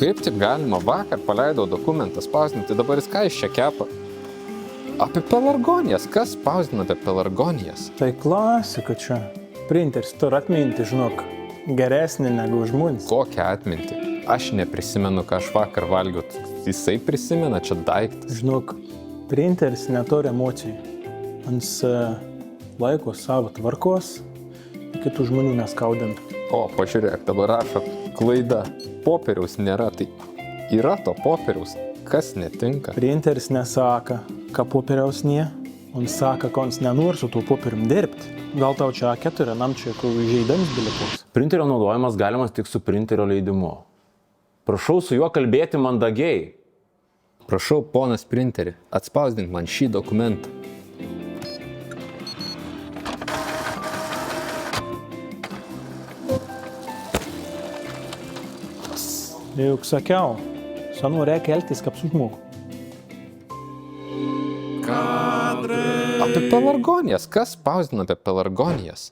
Kaip taip galima? Vakar paleidau dokumentą spausdinti, dabar jis ką iš čia kepa? Apie pelargonijas. Kas spausdina apie pelargonijas? Tai klasika čia. Printeris turi atminti, žinok, geresnį negu žmonės. Kokią atmintį? Aš neprisimenu, ką aš vakar valgiau. Jisai prisimena, čia daiktas. Žinok, printeris neturi emocijų. Ans laiko savo tvarkos, kitų žmonių neskaudintų. O, pažiūrėk, dabar rašo klaida. Popieriaus nėra, tai yra to popieriaus. Kas netinka? Printeris nesaka, ką popieriaus nie, on saka, kad jis nenori su tuo popierium dirbti. Gal tau čia A4 namčia, kur žaidamis bilipos? Printerio naudojimas galimas tik su printerio leidimu. Prašau su juo kalbėti mandagiai. Prašau, ponas printeri, atspausdink man šį dokumentą. Juk sakiau, sanu reikia elgtis kaip su žmogu. Apie pelargonijas. Kas spausdina apie pelargonijas?